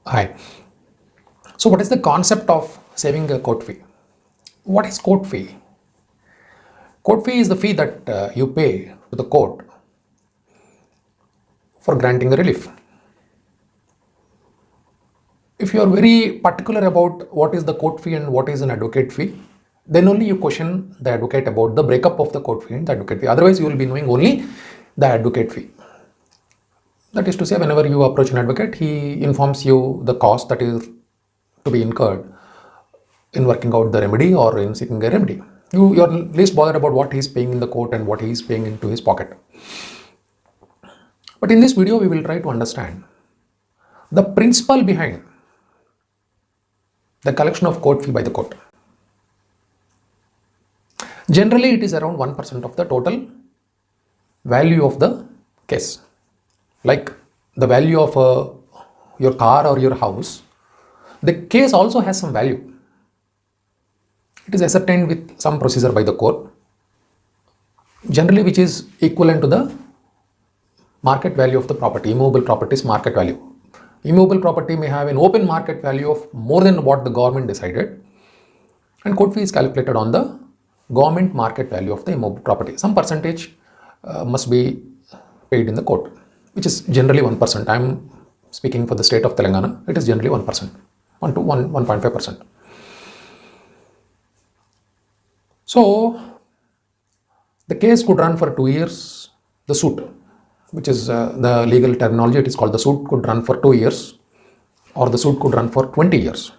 Hi. So, what is the concept of saving a court fee? What is court fee? Court fee is the fee that you pay to the court for granting a relief. If you are very particular about what is the court fee and what is an advocate fee, then only you question the advocate about the breakup of the court fee and the advocate fee. Otherwise, you will be knowing only the advocate fee. That is to say, whenever you approach an advocate, he informs you the cost that is to be incurred in working out the remedy or in seeking a remedy. You're least bothered about what he's paying in the court and what he's paying into his pocket. But in this video, we will try to understand the principle behind the collection of court fee by the court. Generally, it is around 1% of the total value of the case. Like the value of your car or your house, the case also has some value. It is ascertained with some procedure by the court, generally which is equivalent to the market value of the property. Immovable property's market value. Immovable property may have an open market value of more than what the government decided, and court fee is calculated on the government market value of the immovable property. Some percentage must be paid in the court, which is generally 1%. I am speaking for the state of Telangana. It is generally 1%, 1 to 1.5%. So, the case could run for 2 years. The suit, which is the legal terminology, it is called the suit, could run for 2 years, or the suit could run for 20 years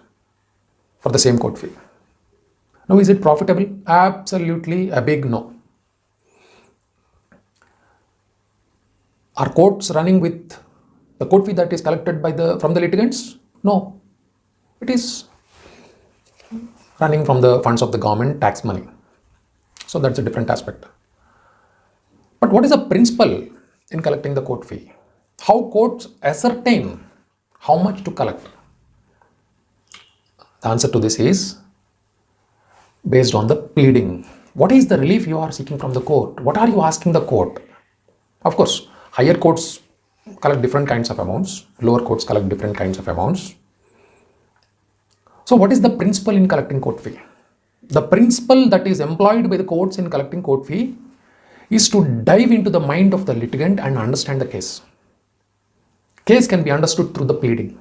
for the same court fee. Now, is it profitable? Absolutely a big no. Are courts running with the court fee that is collected from the litigants? No. It is running from the funds of the government, tax money. So that's a different aspect. But what is the principle in collecting the court fee? How courts ascertain how much to collect? The answer to this is based on the pleading. What is the relief you are seeking from the court? What are you asking the court? Of course, higher courts collect different kinds of amounts, lower courts collect different kinds of amounts. So what is the principle in collecting court fee? The principle that is employed by the courts in collecting court fee is to dive into the mind of the litigant and understand the case. Case can be understood through the pleading.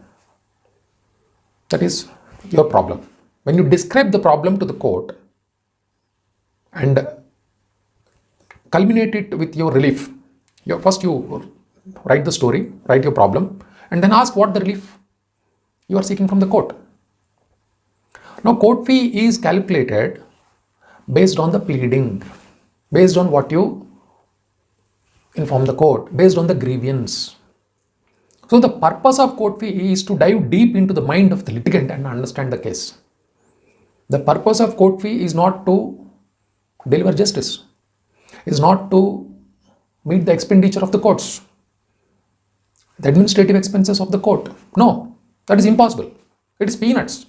That is your problem. When you describe the problem to the court and culminate it with your relief, first you write the story, write your problem, and then ask what the relief you are seeking from the court. Now, court fee is calculated based on the pleading, based on what you inform the court, based on the grievance. So, the purpose of court fee is to dive deep into the mind of the litigant and understand the case. The purpose of court fee is not to deliver justice, is not to meet the expenditure of the courts, the administrative expenses of the court. No, that is impossible. It is peanuts.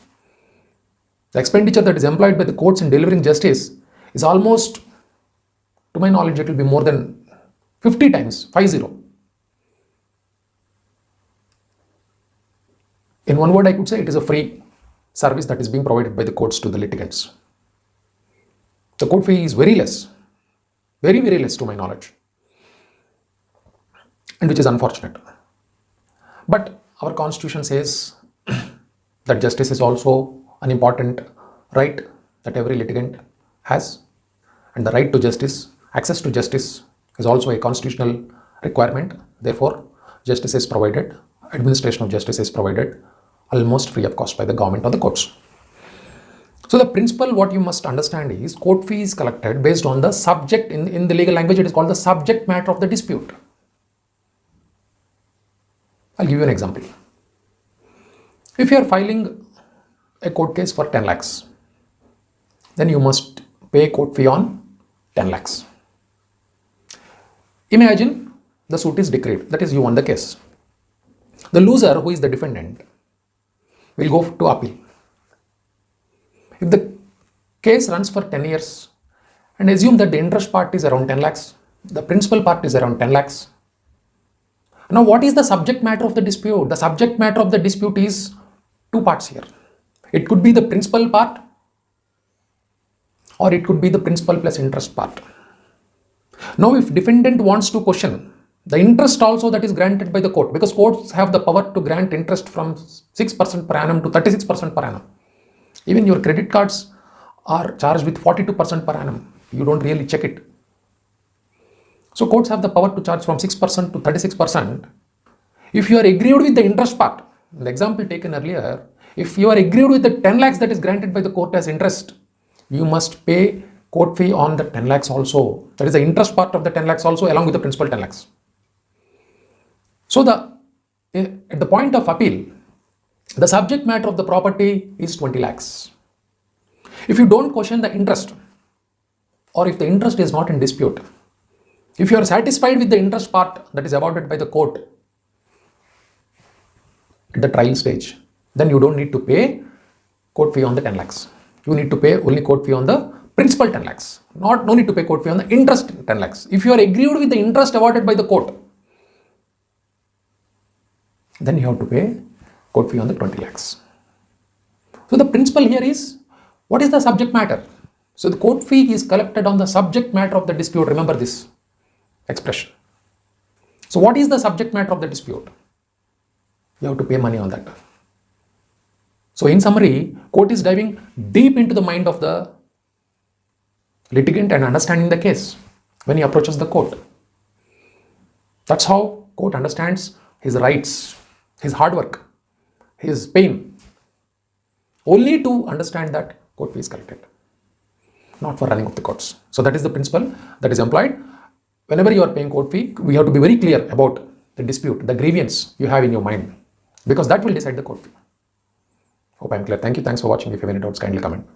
The expenditure that is employed by the courts in delivering justice is almost, to my knowledge, it will be more than 50 times, 50. In one word, I could say it is a free service that is being provided by the courts to the litigants. The court fee is very less, very, very less to my knowledge, and which is unfortunate. But our constitution says that justice is also an important right that every litigant has, and the right to justice, access to justice, is also a constitutional requirement. Therefore, justice is provided, administration of justice is provided almost free of cost by the government or the courts. So the principle what you must understand is court fee is collected based on the subject. In the legal language, it is called the subject matter of the dispute. I'll give you an example. If you are filing a court case for 10 lakhs, then you must pay court fee on 10 lakhs. Imagine the suit is decreed, that is, you won the case. The loser, who is the defendant, will go to appeal. If the case runs for 10 years and assume that the interest part is around 10 lakhs, the principal part is around 10 lakhs, Now, what is the subject matter of the dispute? The subject matter of the dispute is two parts here. It could be the principal part, or it could be the principal plus interest part. Now, if defendant wants to question the interest also that is granted by the court, because courts have the power to grant interest from 6% per annum to 36% per annum. Even your credit cards are charged with 42% per annum. You don't really check it. So courts have the power to charge from 6% to 36%. If you are aggrieved with the interest part, the example taken earlier, if you are aggrieved with the 10 lakhs that is granted by the court as interest, you must pay court fee on the 10 lakhs also. That is the interest part of the 10 lakhs also, along with the principal 10 lakhs. So at the point of appeal, the subject matter of the property is 20 lakhs. If you don't question the interest, or if the interest is not in dispute, if you are satisfied with the interest part that is awarded by the court at the trial stage, then you don't need to pay court fee on the 10 lakhs. You need to pay only court fee on the principal 10 lakhs. No need to pay court fee on the interest 10 lakhs. If you are aggrieved with the interest awarded by the court, then you have to pay court fee on the 20 lakhs. So the principle here is, what is the subject matter? So the court fee is collected on the subject matter of the dispute. Remember this expression. So what is the subject matter of the dispute? You have to pay money on that. So in summary, court is diving deep into the mind of the litigant and understanding the case when he approaches the court. That's how court understands his rights, his hard work, his pain, only to understand that court fee is collected, not for running of the courts. So that is the principle that is employed. Whenever you are paying court fee, we have to be very clear about the dispute, the grievance you have in your mind, because that will decide the court fee. Hope I'm clear. Thank you. Thanks for watching. If you have any doubts, kindly comment.